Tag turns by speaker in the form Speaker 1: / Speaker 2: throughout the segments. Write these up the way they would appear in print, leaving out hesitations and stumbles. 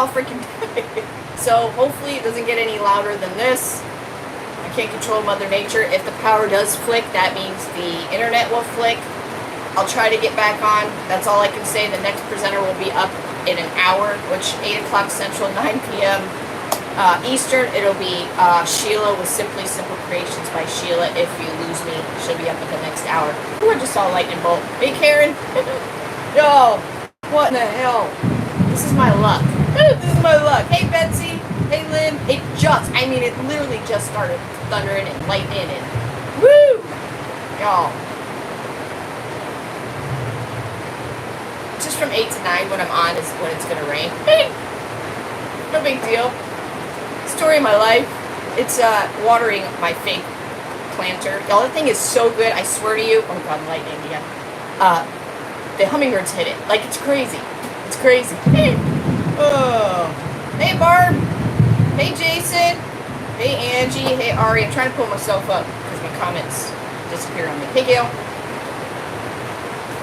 Speaker 1: all freaking day. So hopefully it doesn't get any louder than this. I can't control Mother Nature. If the power does flick, that means the internet will flick. I'll try to get back on. That's all I can say. The next presenter will be up in an hour, which 8 o'clock Central, 9 p.m. Eastern. It'll be Sheila with Simply Simple Creations by Sheila. If you lose me, she'll be up in the next hour. We're just all lightning bolt. Hey, Karen. Yo, what in the hell? This is my luck. This is my luck. Hey, Betsy. Hey, Lynn. It literally just started thundering and lightning and woo! Y'all. Just from 8 to 9 when I'm on is when it's going to rain. No big deal. Story of my life. It's watering my fake planter. Y'all, that thing is so good. I swear to you. Oh, God, lightning again. The hummingbirds hit it. Like, it's crazy. It's crazy. Oh. Hey, Barb. Hey, Jason. Hey, Angie. Hey, Ari. I'm trying to pull myself up because my comments disappear on me. Hey, Gail.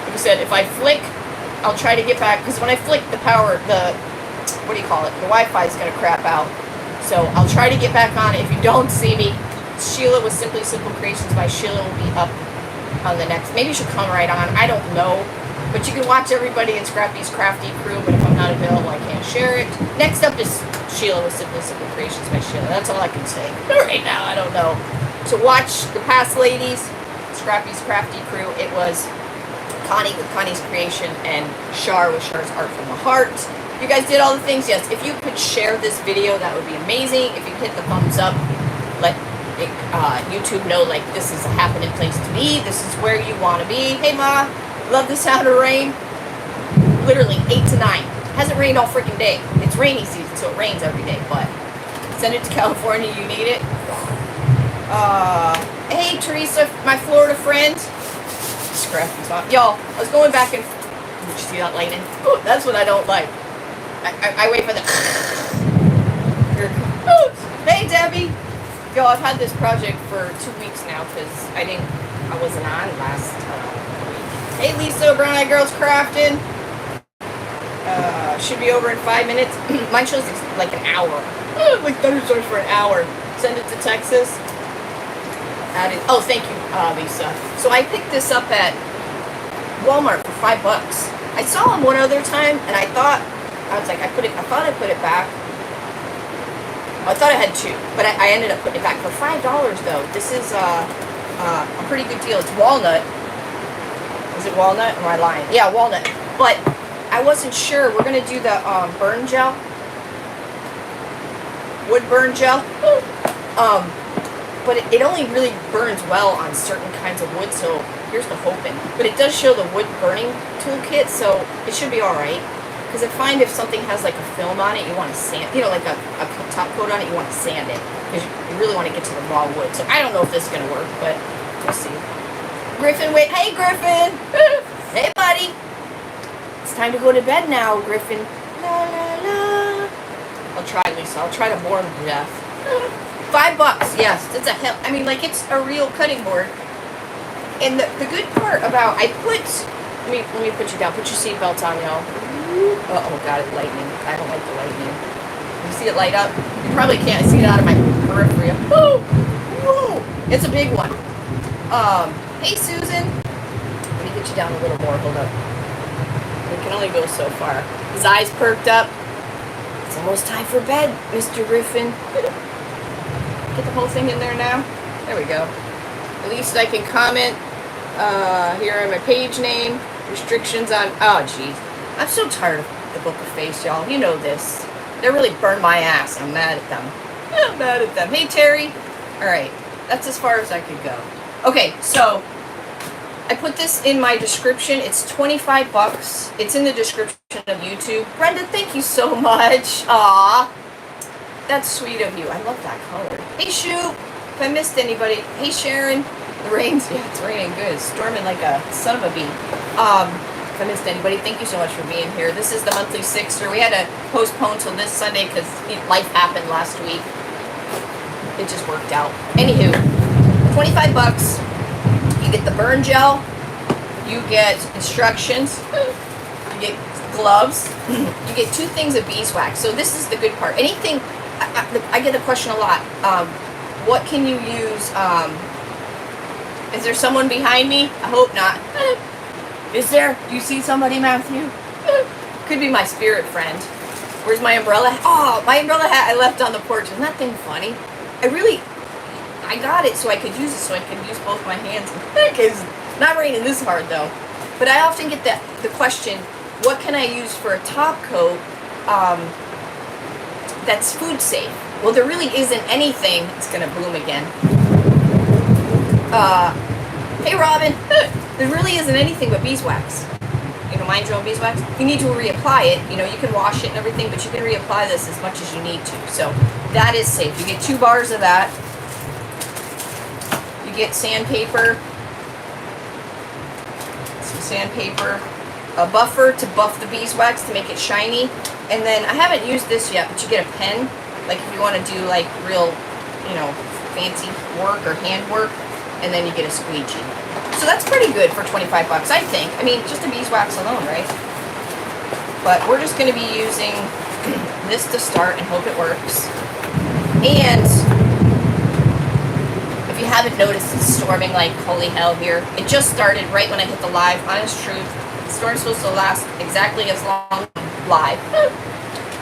Speaker 1: Like I said, if I flick, I'll try to get back. Because when I flick the power, what do you call it? The Wi-Fi is going to crap out. So I'll try to get back on it. If you don't see me, Sheila with Simply Simple Creations by Sheila will be up on the next. Maybe she'll come right on. I don't know. But you can watch everybody in Scrappy's Crafty Crew, but if I'm not available, I can't share it. Next up is Sheila with Simply Simple Creations by Sheila. That's all I can say. Right now, I don't know. To watch the past ladies, Scrappy's Crafty Crew, it was Connie with Connie's Creation and Shar with Shar's Art from the Heart. You guys did all the things, yes. If you could share this video, that would be amazing. If you hit the thumbs up, let YouTube know, like, this is a happening place to be. This is where you want to be. Hey, Ma. Love the sound of rain. Literally 8 to 9. Hasn't rained all freaking day. It's rainy season, so it rains every day. But send it to California. You need it. Hey, Teresa, my Florida friend. Scrappy's on. Y'all, I was going back and... Did you see that lightning? Ooh, that's what I don't like. I wait for the... Hey, Debbie. Yo, I've had this project for 2 weeks now because I wasn't on last week. Hey, Lisa, Brown Eyed Girls Crafting. Should be over in 5 minutes. Mine shows like an hour. Like thunderstorms for an hour. Send it to Texas. Oh, thank you, Lisa. So I picked this up at Walmart for $5. I saw them one other time, and I thought I thought I put it back. I thought I had 2, but I ended up putting it back for $5 though. This is a pretty good deal. It's walnut. Is it walnut? Or am I lying? Yeah, walnut. But I wasn't sure. We're gonna do the burn gel, wood burn gel. But it only really burns well on certain kinds of wood. So here's the hoping. But it does show the wood burning toolkit, so it should be all right. Because I find if something has like a film on it, you want to sand, like a top coat on it, you want to sand it. Because you really want to get to the raw wood. So I don't know if this is going to work, but we'll see. Griffin, wait. Hey, Griffin. Hey, buddy. It's time to go to bed now, Griffin. La, la, la. I'll try, Lisa. I'll try to bore him to death. $5, yes. It's a hell. I mean, like, it's a real cutting board. And the good part about, let me put you down. Put your seatbelts on, y'all. Oh God, it's lightning. I don't like the lightning. You see it light up? You probably can't see it out of my periphery. Woo! Woo! It's a big one. Hey, Susan. Let me get you down a little more. Hold up. We can only go so far. His eyes perked up. It's almost time for bed, Mr. Griffin. Get the whole thing in there now. There we go. At least I can comment. Here are my page name. Restrictions on... Oh, jeez. I'm so tired of the Book of Face, y'all. You know this. They really burned my ass. I'm mad at them. I'm mad at them. Hey, Terry. All right. That's as far as I could go. Okay, so I put this in my description. It's $25. It's in the description of YouTube. Brenda, thank you so much. Aw. That's sweet of you. I love that color. Hey, Shoot. If I missed anybody. Hey, Sharon. The rain's... Yeah, it's raining good. It's storming like a son of a bee. If I missed anybody, thank you so much for being here. This is the monthly Sixter. We had to postpone till this Sunday because life happened last week. It just worked out. Anywho, $25. You get the burn gel. You get instructions. You get gloves. You get 2 things of beeswax. So this is the good part. Anything, I get the question a lot. What can you use? Is there someone behind me? I hope not. Is there? Do you see somebody, Matthew? Could be my spirit friend. Where's my umbrella? Oh, my umbrella hat I left on the porch. Isn't that thing funny? I got it so I could use it, so I could use both my hands. It's not raining this hard though. But I often get the question, what can I use for a top coat that's food safe? Well, there really isn't anything. It's gonna boom again. Hey Robin, there really isn't anything but beeswax. You know, mind your own beeswax. You need to reapply it. You know, you can wash it and everything, but you can reapply this as much as you need to. So that is safe. You get 2 bars of that. You get sandpaper, some sandpaper, a buffer to buff the beeswax to make it shiny, and then I haven't used this yet, but you get a pen, like if you want to do like real, you know, fancy work or hand work, and then you get a squeegee. So that's pretty good for 25 bucks, I think. I mean, just the beeswax alone, right? But we're just going to be using this to start and hope it works. And if you haven't noticed, it's storming like holy hell here. It just started right when I hit the live. Honest truth, the storm's supposed to last exactly as long live.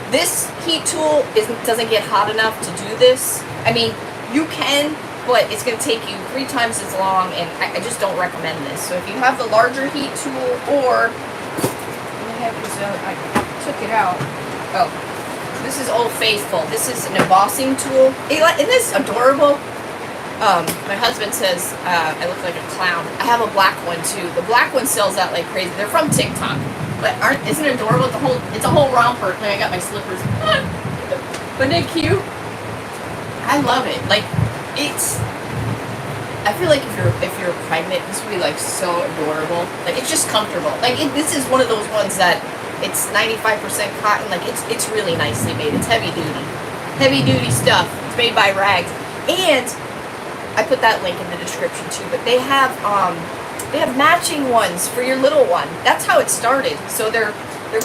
Speaker 1: This heat tool doesn't get hot enough to do this. I mean, you can, but it's going to take you 3 times as long, and I just don't recommend this. So if you have the larger heat tool, or what the heck is that? I took it out. Oh, this is Old Faithful. This is an embossing tool. Isn't this adorable? My husband says I look like a clown. I have a black one too. The black one sells out like crazy. They're from TikTok, but isn't it adorable? It's a whole romper. Like I got my slippers. But isn't it cute? I love it. Like I feel like if you're pregnant, this would be like so adorable. Like it's just comfortable. Like this is one of those ones that it's 95% cotton. Like it's really nicely made. It's heavy duty stuff. It's made by Rags, and I put that link in the description too. But they have matching ones for your little one. That's how it started. So their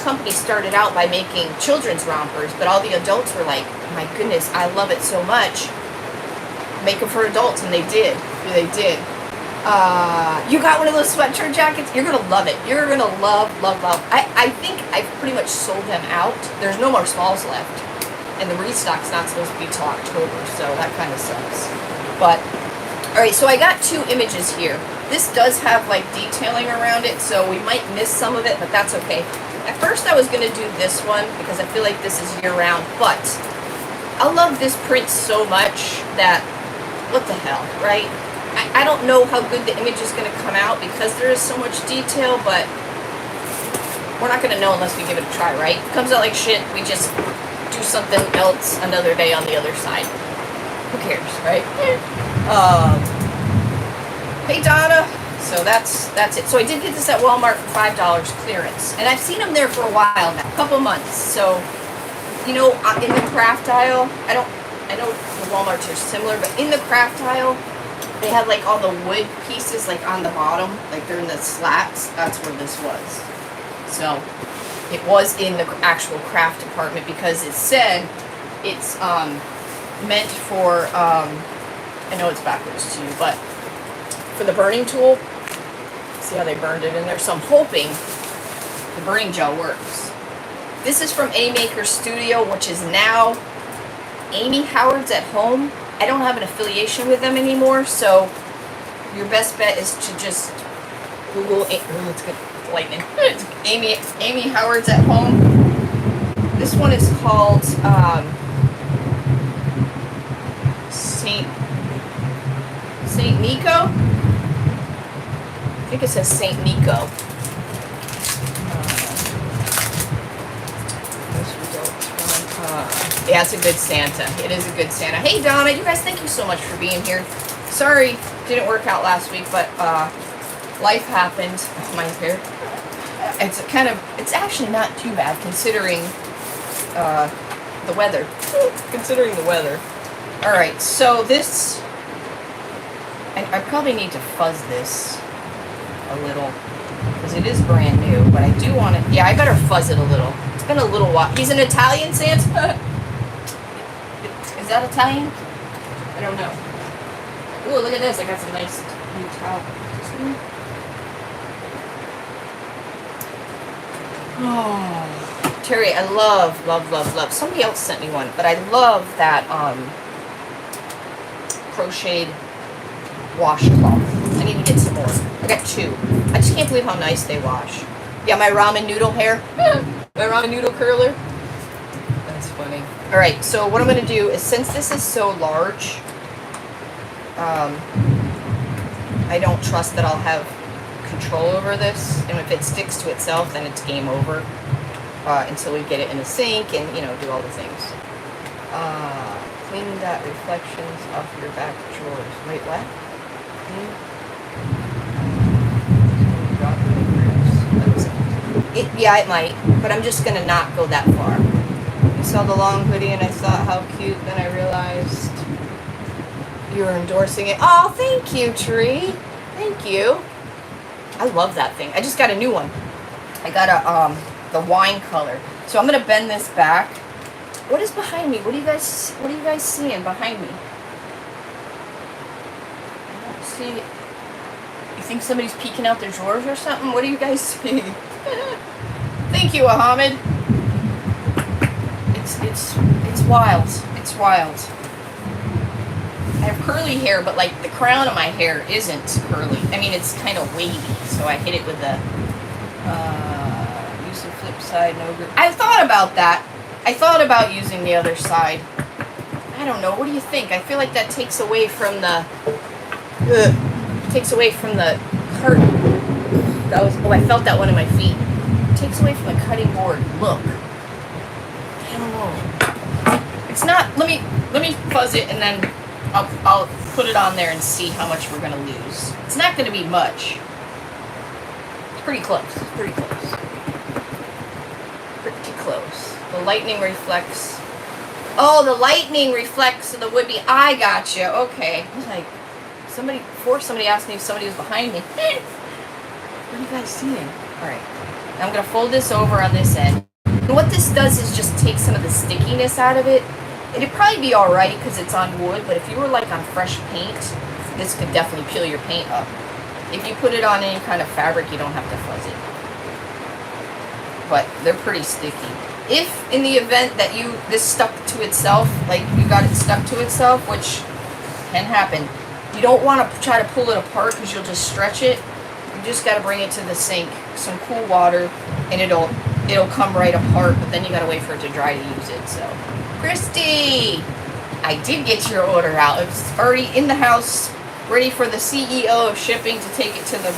Speaker 1: company started out by making children's rompers, but all the adults were like, my goodness, I love it so much. Make them for adults, and they did. You got one of those sweatshirt jackets? You're gonna love it. You're gonna love. I think I've pretty much sold them out. There's no more smalls left, and the restock's not supposed to be till October, so that kind of sucks. But all right, so I got 2 images here. This does have like detailing around it, so we might miss some of it, but that's okay. At first I was gonna do this one because I feel like this is year-round, but I love this print so much that, what the hell, right? I don't know how good the image is going to come out because there is so much detail, but we're not going to know unless we give it a try, right? If it comes out like shit, we just do something else another day on the other side. Who cares, right? Hey, Donna. So that's it. So I did get this at Walmart for $5 clearance, and I've seen them there for a while now, a couple months. So, you know, in the craft aisle, I know the Walmarts are similar, but in the craft aisle, they had like all the wood pieces like on the bottom, like they're in the slats. That's where this was. So it was in the actual craft department because it said it's meant for, I know it's backwards too, but for the burning tool. See how they burned it in there? So I'm hoping the burning gel works. This is from A Maker Studio, which is now Amy Howard's at Home. I don't have an affiliation with them anymore, so your best bet is to just Google it's good lightning. It's Amy Howard's at Home. This one is called Saint Nico. I think it says Saint Nico. Yeah, it's a good Santa. It is a good Santa. Hey, Donna, you guys, thank you so much for being here. Sorry, didn't work out last week, but life happened. Oh, my hair. It's actually not too bad considering the weather. Considering the weather. All right, so this, I probably need to fuzz this a little. because it is brand new, but I do want to, yeah, I better fuzz it a little. It's been a little while. He's an Italian Santa? Is that Italian? I don't know. Ooh, look at this. I got some nice new towel. Oh, Terry, I love, love, love, love. Somebody else sent me one, but I love that crocheted washcloth. I need to get some more. I got 2. I just can't believe how nice they wash. Yeah, my ramen noodle hair. My ramen noodle curler. That's funny. Alright, so what I'm going to do is, since this is so large, I don't trust that I'll have control over this. And if it sticks to itself, then it's game over. Until we get it in the sink and, you know, do all the things. Clean that reflections off your back drawers. Wait, what? Yeah, it might, but I'm just gonna not go that far. I saw the long hoodie and I thought how cute, then I realized you were endorsing it. Oh, thank you, Tree. Thank you. I love that thing. I just got a new one. I got a the wine color. So I'm gonna bend this back. What is behind me? What are you guys seeing behind me? I don't see. You think somebody's peeking out their drawers or something? What do you guys see? Thank you, Ahmed. It's wild. It's wild. I have curly hair, but like the crown of my hair isn't curly. I mean, it's kind of wavy, so I hit it with the use the flip side. No grip. I thought about that. I thought about using the other side. I don't know. What do you think? I feel like that takes away from the cart. That was, oh, I felt that one in my feet. It takes away from the cutting board look. I don't know. It's not. Let me fuzz it and then I'll put it on there and see how much we're gonna lose. It's not gonna be much. It's pretty close. Pretty close. Pretty close. The lightning reflects. Oh, the lightning reflects so the would be. I gotcha. Okay. I was like, somebody asked me if somebody was behind me. What are you guys seeing? All right. Now I'm gonna fold this over on this end. And what this does is just take some of the stickiness out of it. It'd probably be all right because it's on wood, but if you were like on fresh paint, this could definitely peel your paint up. If you put it on any kind of fabric, you don't have to fuzz it. But they're pretty sticky. If in the event that this stuck to itself, like you got it stuck to itself, which can happen, you don't want to try to pull it apart because you'll just stretch it. You just got to bring it to the sink, some cool water, and it'll come right apart, but then you got to wait for it to dry to use it. So, Christy, I did get your order out. It's already in the house, ready for the CEO of shipping to take it to the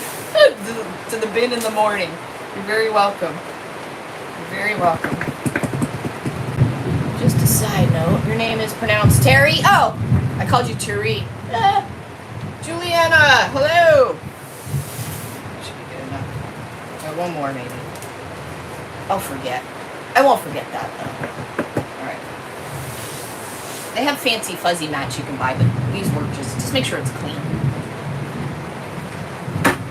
Speaker 1: bin in the morning. You're very welcome. You're very welcome. Just a side note, your name is pronounced Terry. Oh, I called you Terry. Juliana, hello. Should be good enough. Oh, one more maybe. I'll forget. I won't forget that though. Alright. They have fancy fuzzy mats you can buy, but these work just make sure it's clean.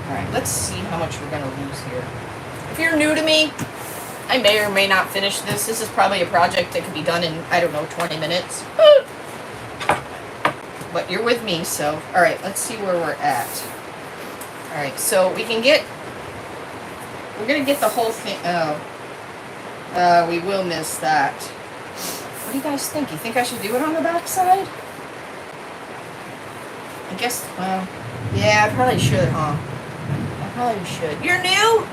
Speaker 1: Alright, let's see how much we're gonna lose here. If you're new to me, I may or may not finish this. This is probably a project that could be done in, I don't know, 20 minutes. But you're with me, so alright, let's see where we're at. Alright, so we're gonna get the whole thing. We will miss that. What do you guys think? You think I should do it on the back side? I guess, well, yeah, I probably should, huh? I probably should. You're new?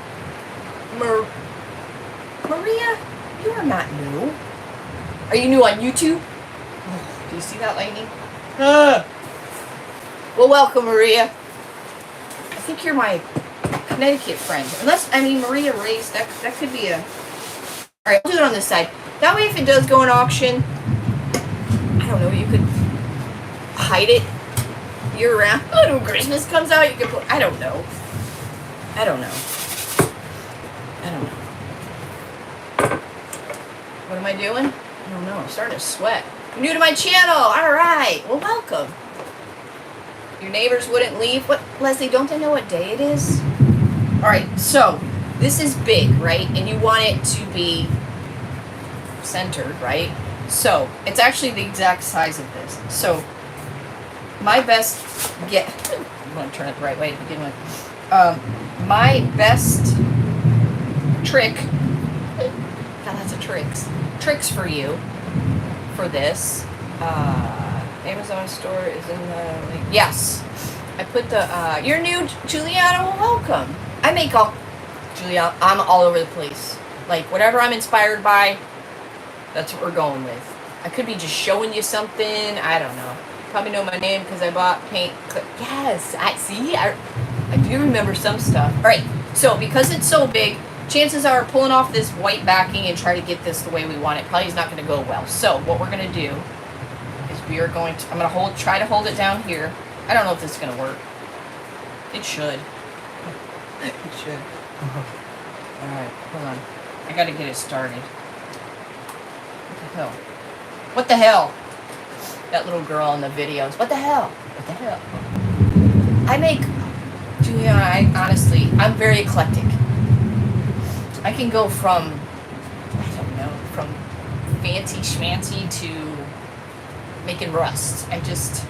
Speaker 1: Maria, you are not new. Are you new on YouTube? Oh, do you see that lightning? Well, welcome, Maria. I think you're my Connecticut friend. Unless, I mean, Maria raised, that could be a... Alright, I'll do it on this side. That way, if it does go in auction, I don't know, you could hide it year-round. Oh, when Christmas comes out, you could put... I don't know. What am I doing? I don't know. I'm starting to sweat. You're new to my channel. Alright. Well, welcome. Your neighbors wouldn't leave. What, Leslie, don't they know what day it is? Alright, so this is big, right? And you want it to be centered, right? So it's actually the exact size of this. So my best get, I'm going to turn it the right way to begin with. My best trick, got lots of tricks for you for this. Amazon store is in the link. Yes, I put the, you're new, Juliana, well, welcome. I make all, Juliana, I'm all over the place. Like, whatever I'm inspired by, that's what we're going with. I could be just showing you something, I don't know. Probably know my name because I bought paint. Yes, I do remember some stuff. Alright, so because it's so big, chances are pulling off this white backing and try to get this the way we want it probably is not going to go well. So what we're going to do is we are going to, I'm going to try to hold it down here. I don't know if this is going to work. It should. It should. Alright, hold on. I got to get it started. What the hell? What the hell? That little girl in the videos. What the hell? What the hell? I make, Juliana, honestly, I'm very eclectic. I can go from, I don't know, from fancy schmancy to making rust. I just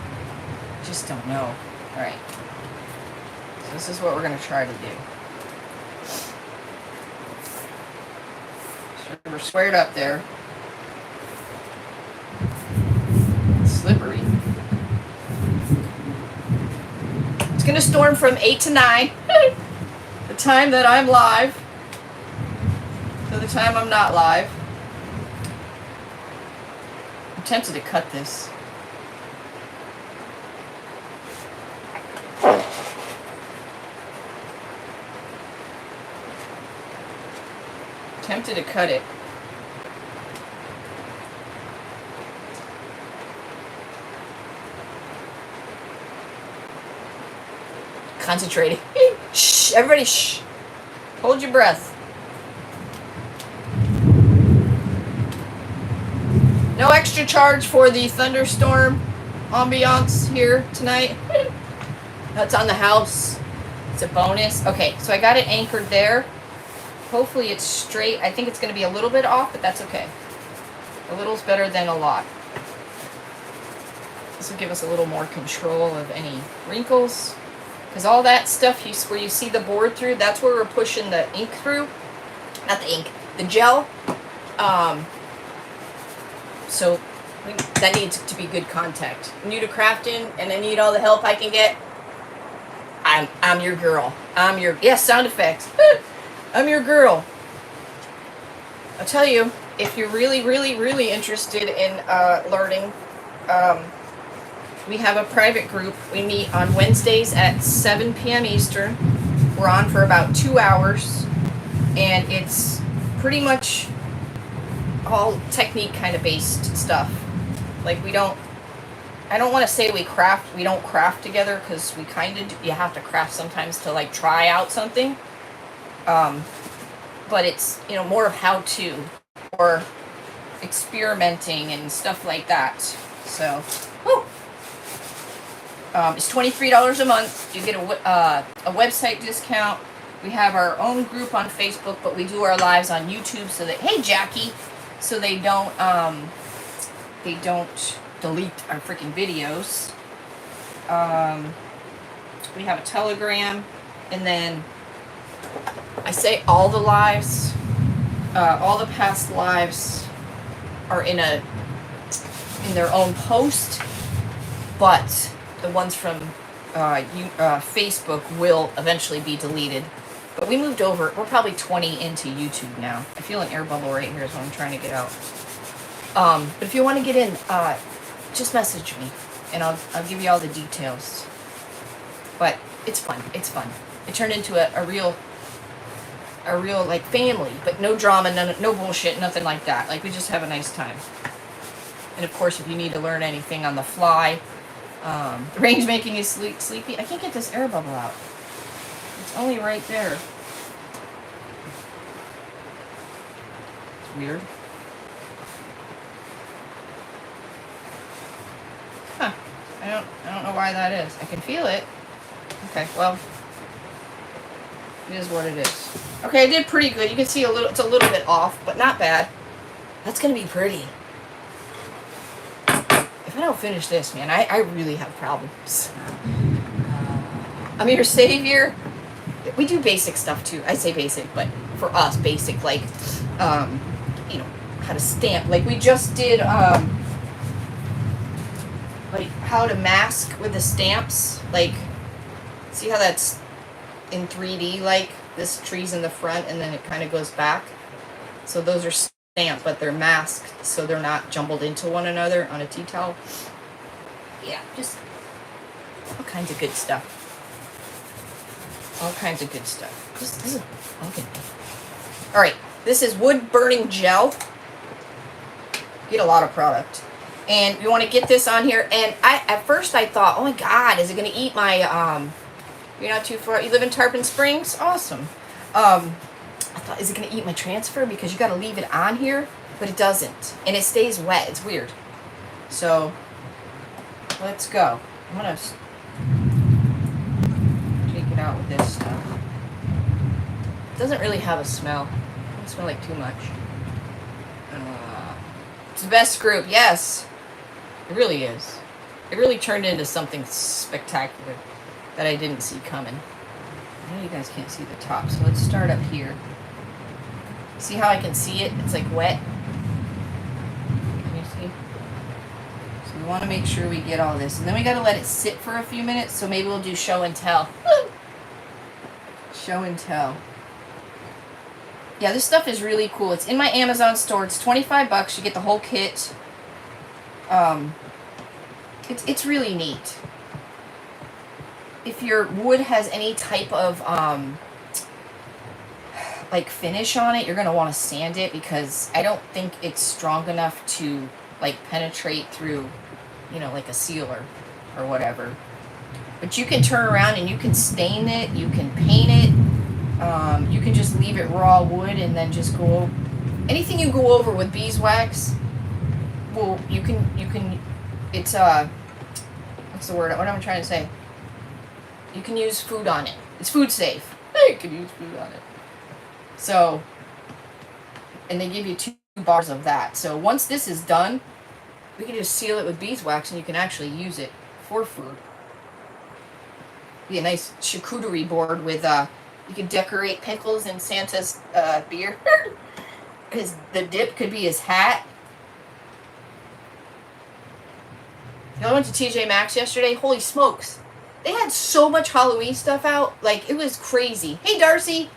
Speaker 1: don't know. Alright. So this is what we're going to try to do. So we're squared up there. Slippery. It's going to storm from 8 to 9. The time that I'm live. To the time I'm not live. I'm tempted to cut this. Tempted to cut it. Concentrating. Shh, everybody shh. Hold your breath. No extra charge for the thunderstorm ambiance here tonight. That's on the house. It's a bonus. Okay, so I got it anchored there. Hopefully it's straight. I think it's going to be a little bit off, but that's okay. A little's better than a lot. This will give us a little more control of any wrinkles. Because all that stuff, where you see the board through, that's where we're pushing the ink through. Not the ink, the gel. So that needs to be good contact. New to crafting, and I need all the help I can get. I'm your girl. Yes, sound effects. I'm your girl. I'll tell you, if you're really, really, really interested in learning, we have a private group. We meet on Wednesdays at 7 p.m. Eastern. We're on for about 2 hours. And it's pretty much all technique kind of based stuff. Like I don't want to say we don't craft together, because we kind of, you have to craft sometimes to like try out something. But it's, more of how to, or experimenting and stuff like that. So, woo! It's $23 a month. You get a website discount. We have our own group on Facebook, but we do our lives on YouTube so that, hey Jackie, so they don't delete our freaking videos. We have a Telegram, and then I say all the lives, all the past lives are in their own post, but the ones from Facebook will eventually be deleted. But we moved over. We're probably 20 into YouTube now. I feel an air bubble right here is what I'm trying to get out. But if you want to get in, just message me, and I'll give you all the details. But it's fun. It's fun. It turned into a real like family, but no drama, no bullshit, nothing like that. Like, we just have a nice time. And of course, if you need to learn anything on the fly, the range making is sleepy. I can't get this air bubble out. It's only right there. It's weird. Huh. I don't know why that is. I can feel it. Okay, well. It is what it is. Okay, I did pretty good. You can see it's a little bit off, but not bad. That's gonna be pretty. If I don't finish this, man, I really have problems. I'm your savior. We do basic stuff too. I say basic, but for us, basic, like, you know, how to stamp. Like, we just did, like, how to mask with the stamps. Like, see how that's in 3D, like, this tree's in the front and then it kind of goes back. So those are stamped, but they're masked so they're not jumbled into one another on a tea towel. Yeah, just all kinds of good stuff. All kinds of good stuff. This is pumpkin. All right, this is wood burning gel. Get a lot of product. And you want to get this on here. And at first I thought, oh my God, is it going to eat my, you're not too far, you live in Tarpon Springs? Awesome. I thought, is it going to eat my transfer? Because you got to leave it on here, but it doesn't. And it stays wet. It's weird. So, let's go. I'm going to take it out with this stuff. It doesn't really have a smell. It doesn't smell like too much. It's the best group, yes. It really is. It really turned into something spectacular that I didn't see coming. I know you guys can't see the top, so let's start up here. See how I can see it? It's like wet. Can you see? So we want to make sure we get all this. And then we got to let it sit for a few minutes, so maybe we'll do show and tell. Show and tell. Yeah, this stuff is really cool. It's in my Amazon store. It's $25. You get the whole kit. It's really neat. If your wood has any type of like finish on it, you're gonna want to sand it, because I don't think it's strong enough to like penetrate through, you know, like a sealer or whatever. But you can turn around and you can stain it. You can paint it. You can just leave it raw wood and then just go anything you go over with beeswax. Well, you can it's what's the word? What am I trying to say? You can use food on it. It's food safe. You can use food on it. So, and they give you 2 bars of that. So once this is done, we can just seal it with beeswax and you can actually use it for food. Be a nice charcuterie board with you can decorate pickles in Santa's beer. The dip could be his hat. I went to TJ Maxx yesterday. Holy smokes. They had so much Halloween stuff out. Like, it was crazy. Hey, Darcy.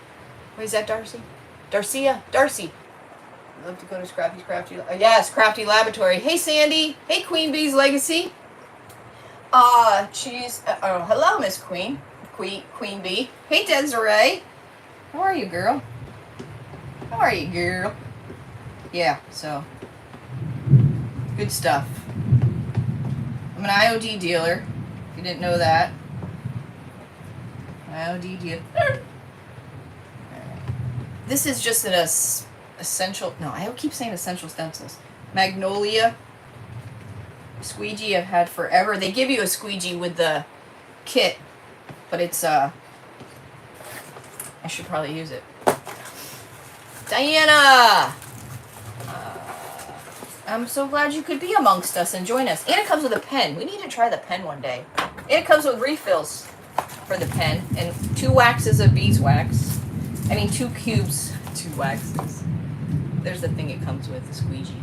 Speaker 1: Wait, is that Darcy? Darcia? Darcy. I'd love to go to Scrappy's Crafty. Yes, Crafty Laboratory. Hey, Sandy. Hey, Queen Bee's Legacy. Hello, Miss Queen. Queen Bee. Hey, Desiree. How are you, girl? How are you, girl? Yeah, so. Good stuff. I'm an IOD dealer. If you didn't know that. IOD dealer. Alright. This is just an essential. No, I keep saying essential stencils. Magnolia. Squeegee I've had forever. They give you a squeegee with the kit. But it's, I should probably use it. Diana! I'm so glad you could be amongst us and join us. And it comes with a pen. We need to try the pen one day. And it comes with refills for the pen. And 2 waxes of beeswax. 2 cubes. 2 waxes. There's the thing it comes with, the squeegee.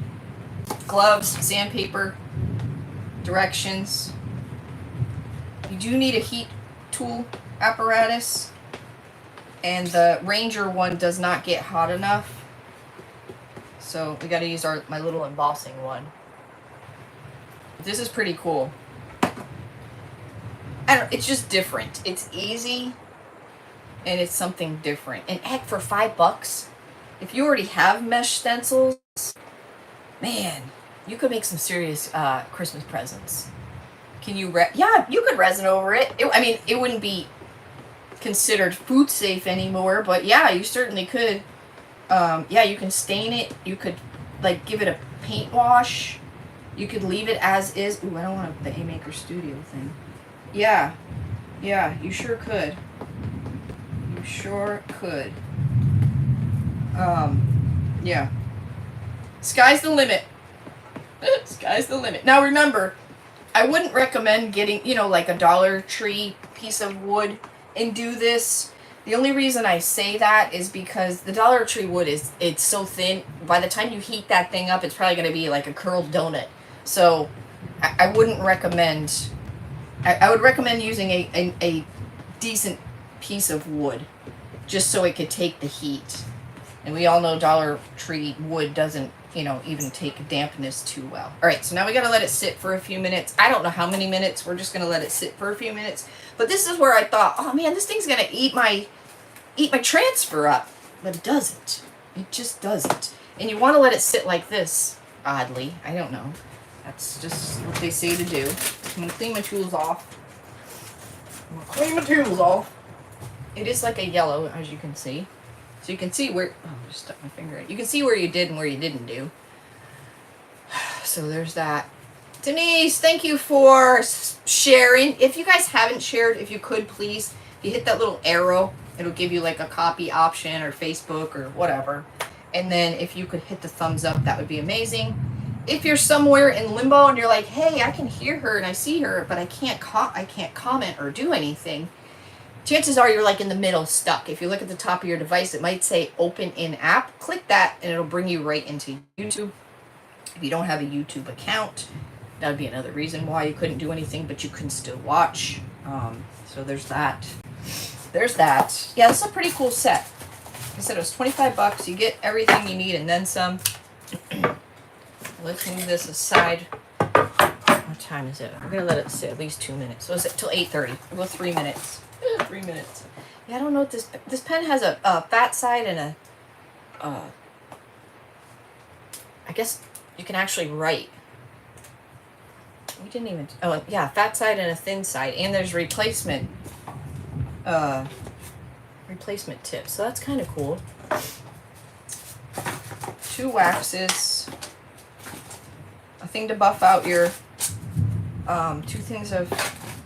Speaker 1: Gloves, sandpaper, directions. You do need a heat tool apparatus, and the Ranger one does not get hot enough, so we got to use my little embossing one. This is pretty cool. It's just different. It's easy, and it's something different. And heck, for $5, if you already have mesh stencils, man, you could make some serious Christmas presents. Can you yeah, you could resin over it. It wouldn't be considered food safe anymore, but yeah, you certainly could. Yeah, you can stain it. You could, like, give it a paint wash. You could leave it as is. Ooh, I don't want the A-Maker Studio thing. Yeah. Yeah, you sure could. You sure could. Yeah. Sky's the limit. Sky's the limit. Now remember, I wouldn't recommend getting, you know, like a Dollar Tree piece of wood and do this. The only reason I say that is because the Dollar Tree wood it's so thin. By the time you heat that thing up, it's probably going to be like a curled donut. So I wouldn't recommend. I would recommend using a decent piece of wood, just so it could take the heat. And we all know Dollar Tree wood doesn't, you know, even take dampness too well. All right, so now we got to let it sit for a few minutes. I don't know how many minutes. We're just going to let it sit for a few minutes. But this is where I thought, oh man, this thing's going to eat my transfer up. But it doesn't. It just doesn't. And you want to let it sit like this, oddly. I don't know. That's just what they say to do. I'm going to clean my tools off. It is like a yellow, as you can see. So you can see where, oh, I just stuck my finger in. You can see where you did and where you didn't do. So there's that. Denise, thank you for sharing. If you guys haven't shared, if you could please, if you hit that little arrow, it'll give you like a copy option or Facebook or whatever. And then if you could hit the thumbs up, that would be amazing. If you're somewhere in limbo and you're like, hey, I can hear her and I see her, but I can't comment or do anything, chances are you're like in the middle stuck. If you look at the top of your device, it might say open in app. Click that and it'll bring you right into YouTube. If you don't have a YouTube account, that would be another reason why you couldn't do anything, but you can still watch. So there's that. There's that. Yeah, this is a pretty cool set. Like I said, it was $25. You get everything you need and then some. Let's move this aside. What time is it? I'm going to let it sit at least 2 minutes. So it's till 8:30. We'll go 3 minutes. 3 minutes. Yeah, I don't know what this pen has a fat side and I guess you can actually write. We didn't even, oh yeah, fat side and a thin side, and there's replacement tips, so that's kind of cool. 2 waxes, a thing to buff out your 2 things of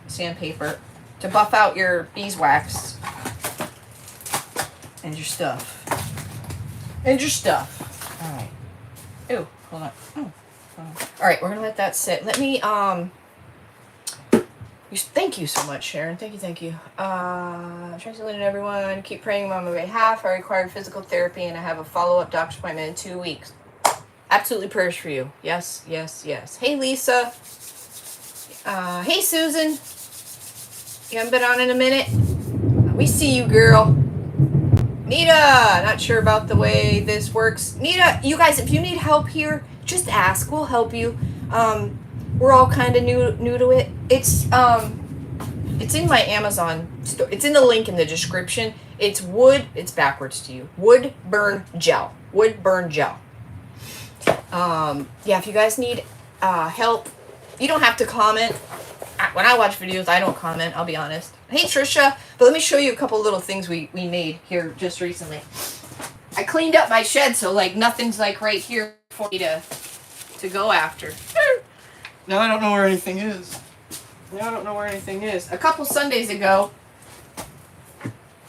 Speaker 1: sandpaper to buff out your beeswax and your stuff. All right. Ew, hold on. Oh. All right, we're gonna let that sit. Let me thank you so much, Sharon. Thank you. Trying to let everyone keep praying on my behalf. I require physical therapy and I have a follow-up doctor's appointment in 2 weeks. Absolutely prayers for you. Yes. Hey Lisa. Hey Susan. You haven't been on in a minute? We see you, girl. Nita, not sure about the way this works. Nita, you guys, if you need help here, just ask. We'll help you. We're all kind of new to it. It's in my Amazon store. It's in the link in the description. It's wood. It's backwards to you. Wood burn gel. Yeah, if you guys need help, you don't have to comment. When I watch videos, I don't comment, I'll be honest. Hey, Trisha, but let me show you a couple little things we made here just recently. I cleaned up my shed, so, like, nothing's, like, right here for me to go after. Now I don't know where anything is. A couple Sundays ago,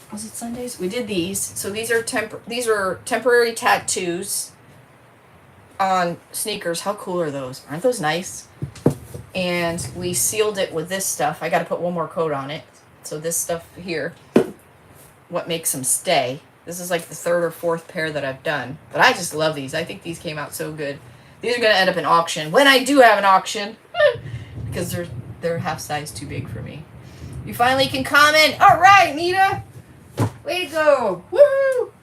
Speaker 1: was it Sundays? We did these. So these are temporary tattoos on sneakers. How cool are those? Aren't those nice? And we sealed it with this stuff. I got to put one more coat on it. So this stuff here, what makes them stay. This is like the 3rd or 4th pair that I've done. But I just love these. I think these came out so good. These are going to end up in auction. When I do have an auction. Because they're half size too big for me. You finally can comment. All right, Nita. Way to go. Woo!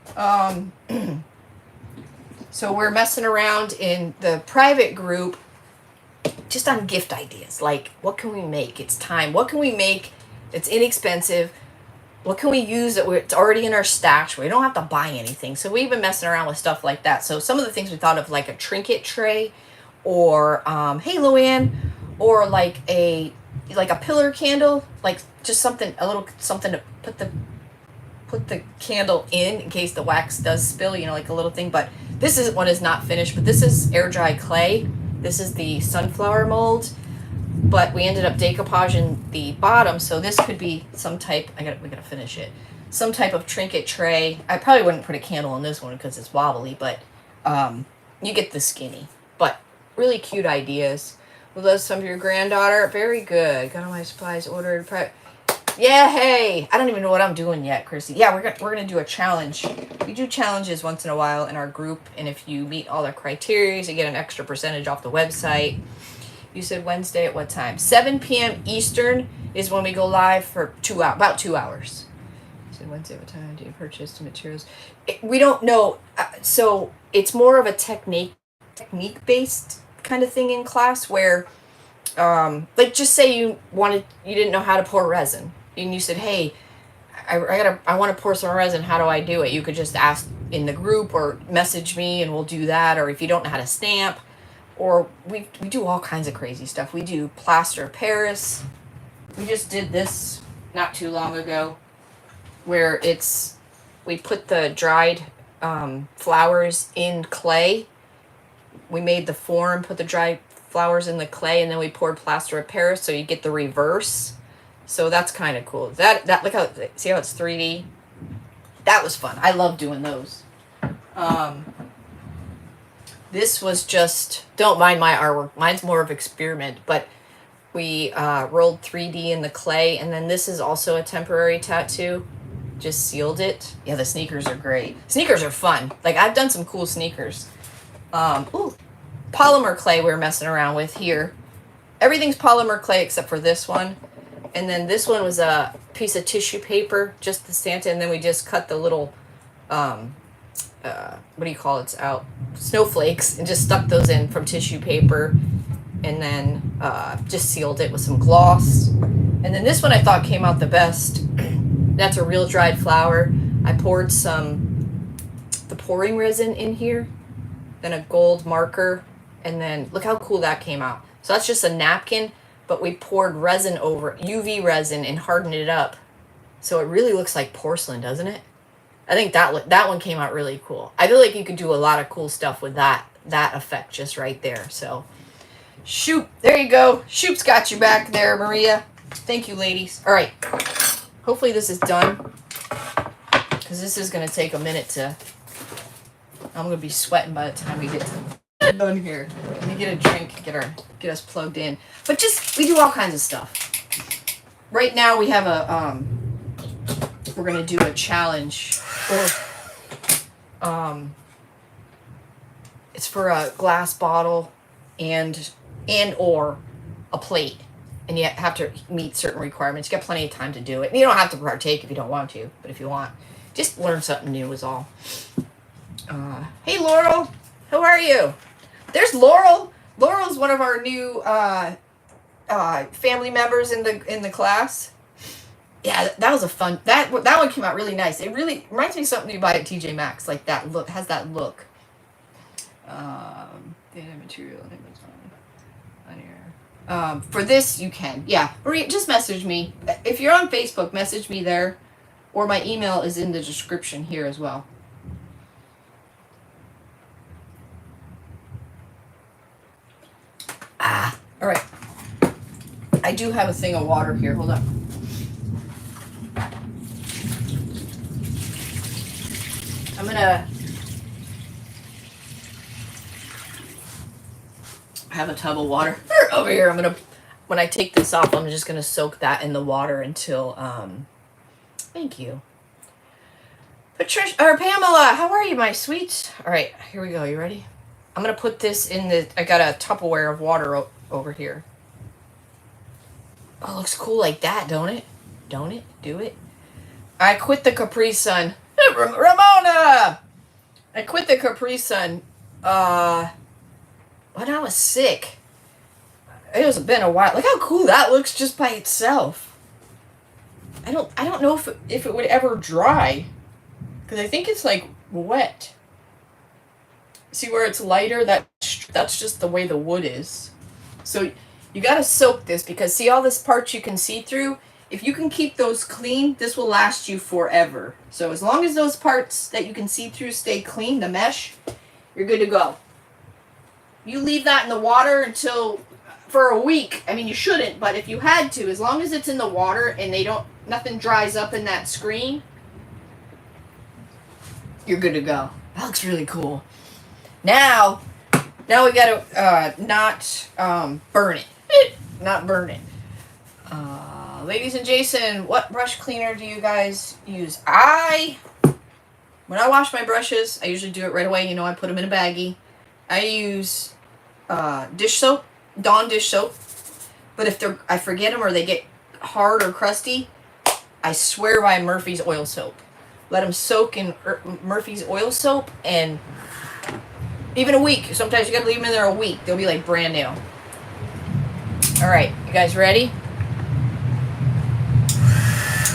Speaker 1: So we're messing around in the private group just on gift ideas. Like, what can we make? It's time. What can we make that's inexpensive? What can we use that it's already in our stash where we don't have to buy anything? So we've been messing around with stuff like that. So some of the things we thought of, like a trinket tray, or hey Luann, or like a pillar candle, like just something to put the candle in case the wax does spill, like a little thing. But this one is not finished, but this is air dry clay. This is the sunflower mold, but we ended up decoupaging the bottom, so this could be some type. We gotta finish it. some type of trinket tray. I probably wouldn't put a candle in this one because it's wobbly, but you get the skinny. But really cute ideas. We love some of your granddaughter. Very good. Got all my supplies ordered. Yeah, hey. I don't even know what I'm doing yet, Chrissy. Yeah, we're gonna do a challenge. We do challenges once in a while in our group, and if you meet all the criteria, you get an extra percentage off the website. You said Wednesday at what time? 7 p.m. Eastern is when we go live for about 2 hours. You said Wednesday, what time do you purchase the materials? We don't know. So it's more of a technique-based kind of thing in class where, like, just say you didn't know how to pour resin, and you said, hey, I want to pour some resin. How do I do it? You could just ask in the group or message me, and we'll do that. Or if you don't know how to stamp, or we do all kinds of crazy stuff. We do plaster of Paris. We just did this not too long ago, where we put the dried flowers in clay. We made the form, put the dried flowers in the clay, and then we poured plaster of Paris, so you get the reverse. So that's kind of cool. That look how, see how it's 3D? That was fun. I love doing those. This was just, don't mind my artwork. Mine's more of experiment, but we rolled 3D in the clay, and then this is also a temporary tattoo. Just sealed it. Yeah, the sneakers are great. Sneakers are fun. Like, I've done some cool sneakers. Polymer clay we're messing around with here. Everything's polymer clay except for this one. And then this one was a piece of tissue paper, just the Santa, and then we just cut the little, what do you call it, out? Snowflakes, and just stuck those in from tissue paper, and then just sealed it with some gloss. And then this one I thought came out the best. That's a real dried flower. I poured the pouring resin in here, then a gold marker, and then look how cool that came out. So that's just a napkin, but we poured resin over, UV resin, and hardened it up. So it really looks like porcelain, doesn't it? I think that one came out really cool. I feel like you could do a lot of cool stuff with that effect just right there. So, shoot, there you go. Shoop's got you back there, Maria. Thank you, ladies. All right. Hopefully this is done, because this is going to take a minute to, I'm going to be sweating by the time we get done here. Let me get a drink, get us plugged in. But we do all kinds of stuff. Right now we have we're going to do a challenge. It's for a glass bottle and or a plate. And you have to meet certain requirements. You got plenty of time to do it. And you don't have to partake if you don't want to, but if you want, just learn something new is all. Hey, Laurel, how are you? There's Laurel. Laurel's one of our new family members in the class. Yeah, that was a fun. That one came out really nice. It really reminds me of something you buy at TJ Maxx. Like that look, has that look. Data material on here. For this you can. Yeah, Maria, just message me. If you're on Facebook, message me there, or my email is in the description here as well. All right. I do have a thing of water here. Hold on. I'm gonna have a tub of water over here. When I take this off, I'm just gonna soak that in the water until, thank you. Patricia, or Pamela, how are you, my sweet? All right, here we go. You ready? I'm gonna put this in I got a Tupperware of water over here. Oh, it looks cool like that, don't it? Don't it? Do it? I quit the Capri Sun. Ramona! I quit the Capri Sun when I was sick. It has been a while. Look how cool that looks just by itself. I don't know if it would ever dry, because I think it's like wet. See where it's lighter? That's just the way the wood is. So you gotta soak this, because see all this parts you can see through? If you can keep those clean, this will last you forever. So as long as those parts that you can see through stay clean, the mesh, you're good to go. You leave that in the water for a week. I mean, you shouldn't, but if you had to, as long as it's in the water and nothing dries up in that screen, you're good to go. That looks really cool. Now we gotta not burn it. Not burn it. Ladies and Jason, what brush cleaner do you guys use? When I wash my brushes, I usually do it right away. You know, I put them in a baggie. I use dish soap, Dawn dish soap. But if I forget them or they get hard or crusty, I swear by Murphy's oil soap. Let them soak in Murphy's oil soap, and even a week. Sometimes you gotta leave them in there a week. They'll be like brand new. All right, you guys ready?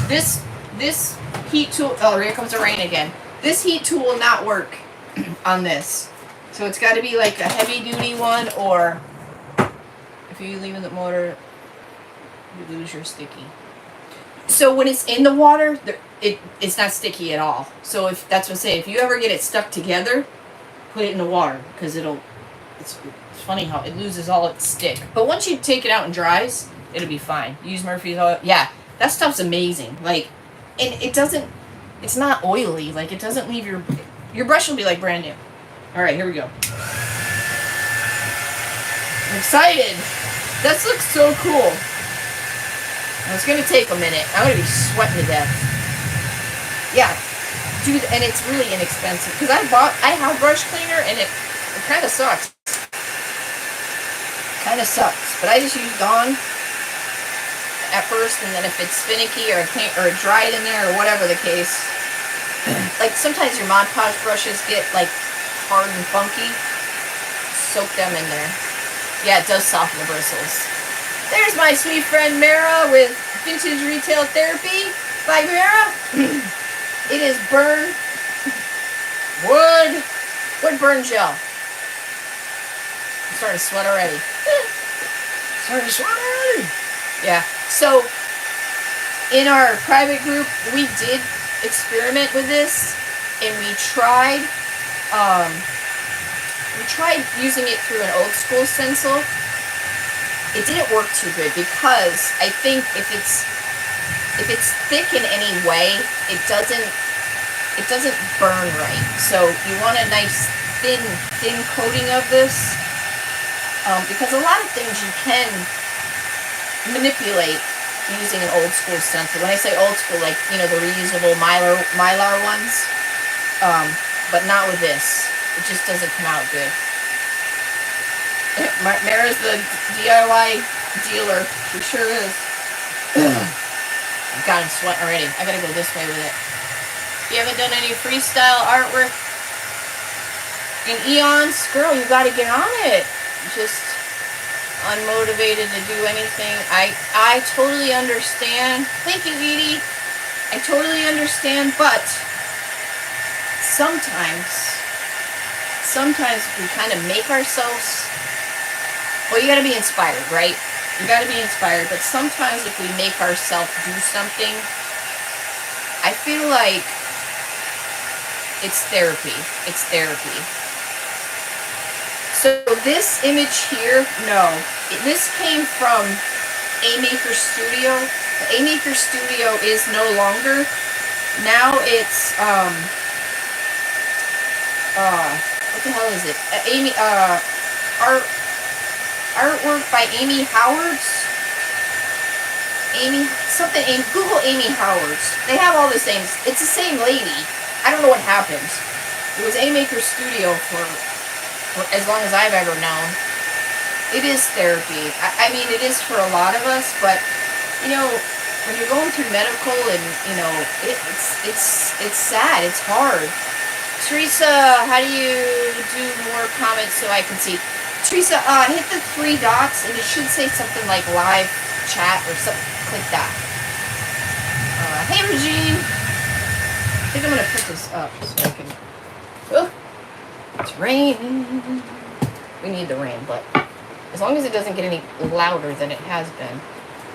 Speaker 1: This heat tool. Oh, here comes the rain again. This heat tool will not work on this. So it's got to be like a heavy duty one, or if you leave in the motor, you lose your sticky. So when it's in the water, it's not sticky at all. So if that's what I say, if you ever get it stuck together, put it in the water, because it's funny how it loses all its stick. But once you take it out and dries, it'll be fine. Use Murphy's oil. Yeah, that stuff's amazing. Like, and it's not oily. Like, it doesn't leave your brush will be like brand new. All right, here we go. I'm excited. This looks so cool. Now, it's gonna take a minute. I'm gonna be sweating to death. Yeah, dude, and it's really inexpensive because I have brush cleaner and it kind of sucks. Kind of sucks, but I just use Dawn at first, and then if it's finicky or dried in there or whatever the case, like sometimes your Mod Podge brushes get like hard and funky. Soak them in there. Yeah, it does soften the bristles. There's my sweet friend Mara with Vintage Retail Therapy by Mara. It is wood burn gel. I'm starting to sweat already. Yeah. So in our private group, we did experiment with this, and we tried using it through an old school stencil. It didn't work too good because I think if it's thick in any way, it doesn't burn right. So you want a nice thin coating of this, because a lot of things you can manipulate using an old school stencil. When I say old school, like, you know, the reusable mylar ones, but not with this. It just doesn't come out good. Mara's the DIY dealer. She sure is. God, I'm sweating already. I gotta go this way with it. You haven't done any freestyle artwork in eons? Girl, you gotta get on it. Just unmotivated to do anything. I totally understand. Thank you, Edie. I totally understand, but sometimes we kind of make ourselves, well, you gotta be inspired, right? You gotta be inspired, but sometimes if we make ourselves do something, I feel like it's therapy. It's therapy. So this image here, no. This came from A-Maker Studio. The A-Maker Studio is no longer. Now it's, what the hell is it? Artwork by Amy Howards. Google Amy Howards. They have all the same, it's the same lady. I don't know what happened. It was A-Maker Studio for as long as I've ever known. It is therapy. I mean, it is for a lot of us, but, you know, when you're going through medical and, you know, it's sad. It's hard. Teresa, how do you do more comments so I can see? Teresa, hit the 3 dots, and it should say something like live chat or something. Click that. Hey, Regine. I think I'm going to put this up so I can... Oh, it's raining. We need the rain, but as long as it doesn't get any louder than it has been.